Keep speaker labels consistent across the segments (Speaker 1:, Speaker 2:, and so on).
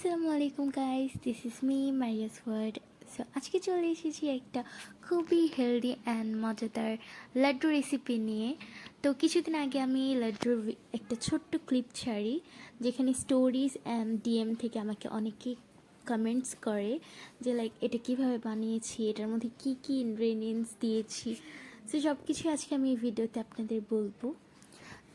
Speaker 1: আসসালামু আলাইকুম guys, this is me Maria's World. So আজকে চলে এসেছি একটা খুবই হেলদি অ্যান্ড মজাদার লাড্ডু রেসিপি নিয়ে। তো কিছুদিন আগে আমি লাড্ডুর একটা ছোট্ট ক্লিপ ছাড়ি, যেখানে স্টোরিজ অ্যান্ড ডিএম থেকে আমাকে অনেকেই কমেন্টস করে যে লাইক এটা কিভাবে বানিয়েছি, এটার মধ্যে কি কি ইনগ্রেডিয়েন্টস দিয়েছি। সো সব কিছু আজকে আমি এই ভিডিওতে আপনাদের বলবো।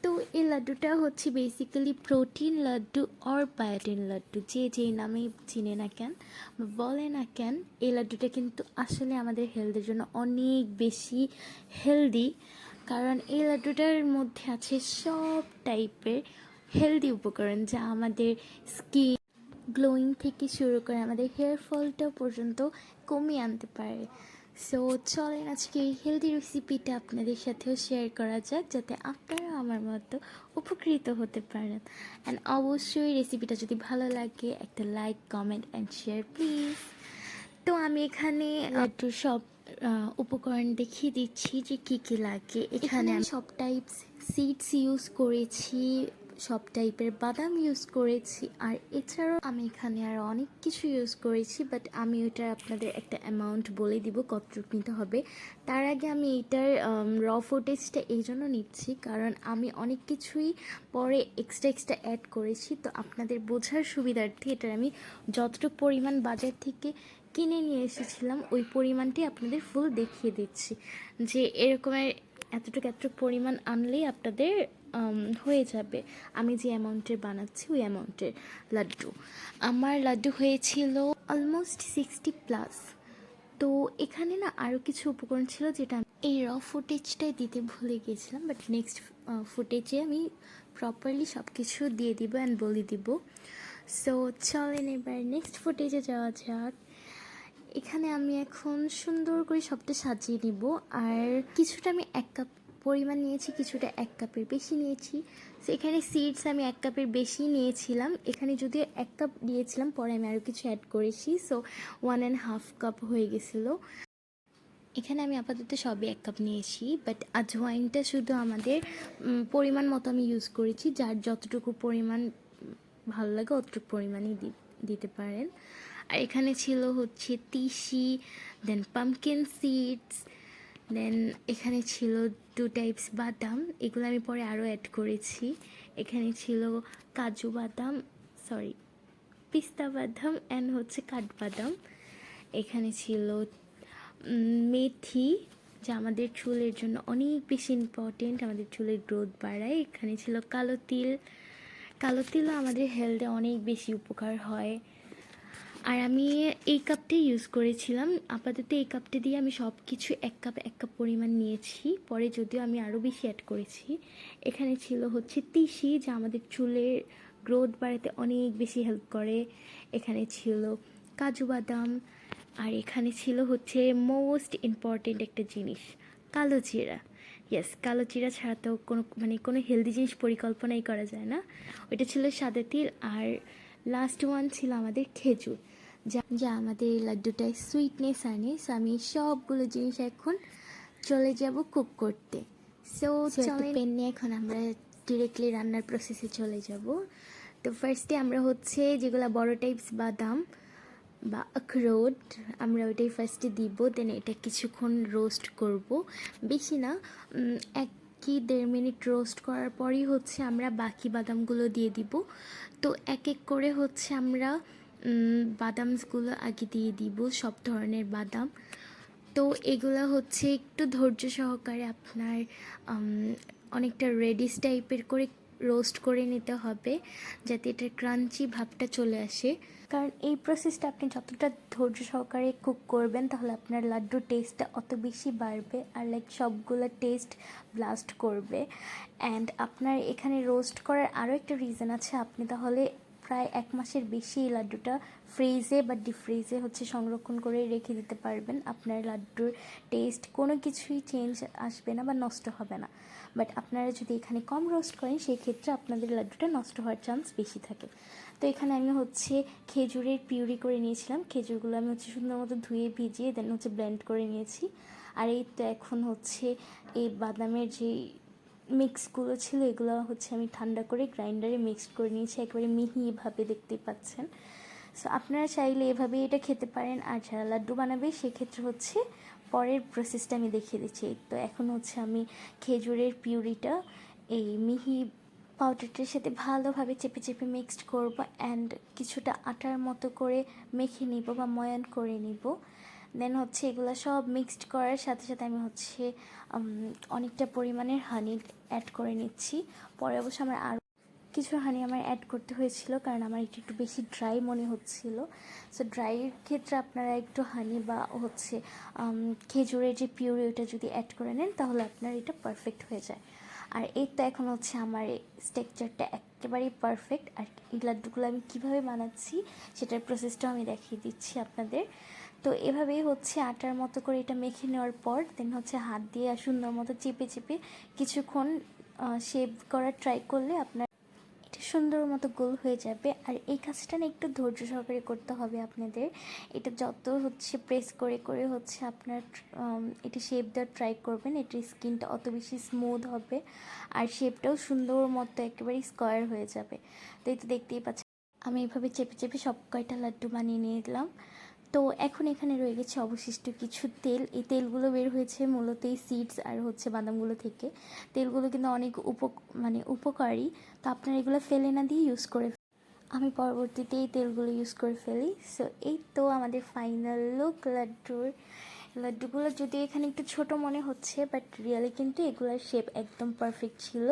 Speaker 1: তো এই লাড্ডুটা হচ্ছে basically protein laddu or biotin laddu, যে যেই নামেই চিনে না কেন বা বলে না কেন, এই লাড্ডুটা কিন্তু আসলে আমাদের হেলথের জন্য অনেক বেশি হেলদি। কারণ এই লাড্ডুটার মধ্যে আছে সব টাইপের হেলদি উপকরণ, যা আমাদের স্কিন গ্লোয়িং থেকে শুরু করে আমাদের হেয়ার ফলটা পর্যন্ত কমিয়ে আনতে পারে। সো চলেন আজকে এই হেলদি রেসিপিটা আপনাদের সাথেও শেয়ার করা যাক, যাতে আপনারা আমার মতো উপকৃত হতে পারেন। অ্যান্ড অবশ্যই রেসিপিটা যদি ভালো লাগে একটা like, comment and share please. তো আমি এখানে লাড্ডুর সব উপকরণ দেখিয়ে দিচ্ছি যে কী কী লাগে। এখানে আমি সব টাইপস সিডস ইউজ করেছি, সব টাইপের বাদাম ইউজ করেছি, আর এছাড়াও আমি এখানে আরও অনেক কিছু ইউজ করেছি, বাট আমি ওইটা আপনাদের একটা অ্যামাউন্ট বলে দিব কতটুকু নিতে হবে। তার আগে আমি এইটার র ফুটেজটা এই জন্য নিচ্ছি কারণ আমি অনেক কিছুই পরে এক্সট্রা অ্যাড করেছি। তো আপনাদের বোঝার সুবিধার্থে এটার আমি যতটুকু পরিমাণ বাজার থেকে কিনে নিয়ে এসেছিলাম ওই পরিমাণটি আপনাদের ফুল দেখিয়ে দিচ্ছি, যে এরকমের এতটুকু পরিমাণ আনলেই আপনাদের হয়ে যাবে। আমি যে অ্যামাউন্টের বানাচ্ছি ওই অ্যামাউন্টের লাড্ডু। আমার লাড্ডু হয়েছিল অলমোস্ট 60+। তো এখানে না আরও কিছু উপকরণ ছিল যেটা এই র ফুটেজটাই দিতে ভুলে গিয়েছিলাম, বাট নেক্সট ফুটেজে আমি প্রপারলি সব কিছু দিয়ে দিব অ্যান্ড বলে দিব। সো চলেন এবার নেক্সট ফুটেজে যাওয়া যাক। এখানে আমি এখন সুন্দর করে সবটা সাজিয়ে নিব। আর কিছুটা আমি 1 কাপ পরিমাণ নিয়েছি, কিছুটা 1 কাপের বেশি নিয়েছি। সো এখানে সিডস আমি 1 কাপের বেশি নিয়েছিলাম, এখানে যদিও 1 কাপ দিয়েছিলাম, পরে আমি আরও কিছু অ্যাড করেছি। সো 1.5 কাপ হয়ে গেছিলো। এখানে আমি আপাতত সবই 1 কাপ নিয়েছি, বাট আজওয়াইনটা শুধু আমাদের পরিমাণ মতো আমি ইউজ করেছি, যার যতটুকু পরিমাণ ভালো লাগে অতটুকু পরিমাণই দিতে পারেন। আর এখানে ছিল হচ্ছে তিসি, দেন পামকিন সিডস, দেন এখানে ছিল 2 টাইপস বাদাম, এগুলো আমি পরে আরও অ্যাড করেছি। এখানে ছিল কাজু বাদাম, পিস্তা বাদাম অ্যান্ড হচ্ছে কাঠবাদাম। এখানে ছিল মেথি, যা আমাদের চুলের জন্য অনেক বেশি ইম্পর্টেন্ট, আমাদের চুলের গ্রোথ বাড়ায়। এখানে ছিল কালো তিলও আমাদের হেলথে অনেক বেশি উপকার হয়। আর আমি এই কাপটাই ইউজ করেছিলাম, আপাতত এই কাপটা দিয়ে আমি সব কিছু 1 কাপ পরিমাণ নিয়েছি, পরে যদিও আমি আরও বেশি অ্যাড করেছি। এখানে ছিল হচ্ছে তিসি, যা আমাদের চুলের গ্রোথ বাড়াতে অনেক বেশি হেল্প করে। এখানে ছিল কাজু বাদাম, আর এখানে ছিল হচ্ছে মোস্ট ইম্পর্টেন্ট একটা জিনিস, কালো জিরা। ইয়েস, কালো জিরা ছাড়া তো কোনো হেলদি জিনিস পরিকল্পনাই করা যায় না। ওইটা ছিল সাদা তিল। আর লাস্ট ওয়ান ছিল আমাদের খেজুর, যা আমাদের এই লাড্ডুটায় সুইটনেস আনে। সো আমি সবগুলো জিনিস এখন চলে যাব কুক করতে। সো পেন নিয়ে এখন আমরা ডিরেক্টলি রান্নার প্রসেসে চলে যাব। তো ফার্স্টে আমরা হচ্ছে যেগুলো বড় টাইপস বাদাম বা আখরোট, আমরা ওইটাই ফার্স্টে দিব, দেন এটা কিছুক্ষণ রোস্ট করব, বেশি না, 1 কি 1.5 মিনিট রোস্ট করার পরই হচ্ছে আমরা বাকি বাদামগুলো দিয়ে দিব। তো এক এক করে হচ্ছে আমরা বাদামসগুলো আগে দিয়ে দিব, সব ধরনের বাদাম। তো এগুলো হচ্ছে একটু ধৈর্য সহকারে আপনার অনেকটা রেডিশ টাইপের করে রোস্ট করে নিতে হবে, যাতে এটার ক্রাঞ্চি ভাবটা চলে আসে। কারণ এই প্রসেসটা আপনি যতটা ধৈর্য সহকারে কুক করবেন, তাহলে আপনার লাড্ডুর টেস্টটা অত বেশি বাড়বে, আর সবগুলো টেস্ট ব্লাস্ট করবে। অ্যান্ড আপনার এখানে রোস্ট করার আরও একটা রিজন আছে, আপনি তাহলে প্রায় 1 মাসের বেশি এই লাড্ডুটা ফ্রিজে বা ডিপ ফ্রিজে হচ্ছে সংরক্ষণ করে রেখে দিতে পারবেন। আপনার লাড্ডুর টেস্ট কোনো কিছুই চেঞ্জ আসবে না বা নষ্ট হবে না। বাট আপনারা যদি এখানে কম রোস্ট করেন, সেই ক্ষেত্রে আপনাদের লাড্ডুটা নষ্ট হওয়ার চান্স বেশি থাকে। তো এখানে আমি হচ্ছে খেজুরের পিউরি করে নিয়েছিলাম, খেজুরগুলো আমি হচ্ছে সুন্দর মতো ধুয়ে ভিজিয়ে দেন হচ্ছে ব্লেন্ড করে নিয়েছি। আর এই তো এখন হচ্ছে এই বাদামের যেই মিক্সগুলো ছিল, এগুলো হচ্ছে আমি ঠান্ডা করে গ্রাইন্ডারে মিক্সড করে নিয়েছি, একেবারে মিহিভাবে, দেখতেই পাচ্ছেন। সো আপনারা চাইলে এভাবেই এটা খেতে পারেন। আর যারা লাড্ডু বানাবে সেক্ষেত্রে হচ্ছে পরের প্রসেসটা আমি দেখিয়ে দিচ্ছি। তো এখন হচ্ছে আমি খেজুরের পিউরিটা এই মিহি পাউডারটার সাথে ভালোভাবে চেপে চেপে মিক্সড করব অ্যান্ড কিছুটা আটার মতো করে মেখে নিব বা ময়ান করে নিব। দেন হচ্ছে এগুলো সব মিক্সড করার সাথে সাথে আমি হচ্ছে অনেকটা পরিমাণের হানি অ্যাড করে নিচ্ছি। পরে অবশ্য আমার আরও কিছু হানি আমার অ্যাড করতে হয়েছিল, কারণ আমার একটু একটু বেশি ড্রাই মনে হচ্ছিল। সো ড্রাইয়ের ক্ষেত্রে আপনারা একটু হানি বা হচ্ছে খেজুরের যে পিউরি ওটা যদি অ্যাড করে নেন তাহলে আপনার এটা পারফেক্ট হয়ে যায়। আর এই তো এখন হচ্ছে আমার স্ট্রাকচারটা একেবারেই পারফেক্ট। আর এই লাড্ডুগুলো আমি কীভাবে বানাচ্ছি সেটার প্রসেসটাও আমি দেখিয়ে দিচ্ছি আপনাদের। তো এভাবেই হচ্ছে আটার মতো করে এটা মেখে নেওয়ার পর দেন হচ্ছে হাত দিয়ে সুন্দর মতো চেপে চেপে কিছুক্ষণ শেপ করার ট্রাই করলে আপনার এটা সুন্দর মতো গোল হয়ে যাবে। আর এই কাজটা না একটু ধৈর্য সহকারে করতে হবে আপনাদের। এটা যত হচ্ছে প্রেস করে করে হচ্ছে আপনার এটা শেপ দেওয়ার ট্রাই করবেন, এটার স্কিনটা অত বেশি স্মুথ হবে আর শেপটাও সুন্দর মতো একেবারে স্কোয়ার হয়ে যাবে। তো এই তো দেখতেই পাচ্ছেন আমি এইভাবে চেপে চেপে সব কয়টা লাড্ডু বানিয়ে নিলাম। তো এখন এখানে রয়ে গেছে অবশিষ্ট কিছু তেল। এই তেলগুলো বের হয়েছে মূলত এই সিডস আর হচ্ছে বাদামগুলো থেকে। তেলগুলো কিন্তু অনেক উপকারী। তো আপনারা এগুলো ফেলে না দিয়ে ইউজ করে, আমি পরবর্তীতে এই তেলগুলো ইউজ করে ফেলি। সো এই তো আমাদের ফাইনাল লুক লাড্ডুর। লাড্ডুগুলো যদি এখানে একটু ছোট মনে হচ্ছে, বাট রিয়েলি কিন্তু এগুলোর শেপ একদম পারফেক্ট ছিল।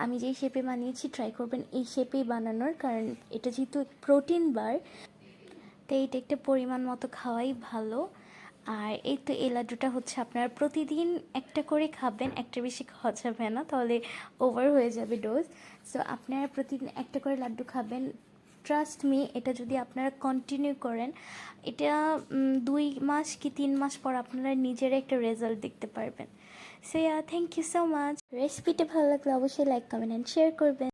Speaker 1: আমি যেই শেপে বানিয়েছি ট্রাই করবেন এই শেপেই বানানোর, কারণ এটা যেহেতু প্রোটিন বার তো এইটা একটা পরিমাণ মতো খাওয়াই ভালো। আর এই তো এই লাড্ডুটা হচ্ছে আপনারা প্রতিদিন একটা করে খাবেন, একটা বেশি খাওয়া যাবে না তাহলে ওভার হয়ে যাবে ডোজ। সো আপনারা প্রতিদিন একটা করে লাড্ডু খাবেন। ট্রাস্ট মি, এটা যদি আপনারা কন্টিনিউ করেন এটা 2 মাস কি 3 মাস পর আপনারা নিজেরা একটা রেজাল্ট দেখতে পারবেন। So thank you so much. রেসিপিটা ভালো লাগলে অবশ্যই লাইক কমেন্ট অ্যান্ড শেয়ার করবেন।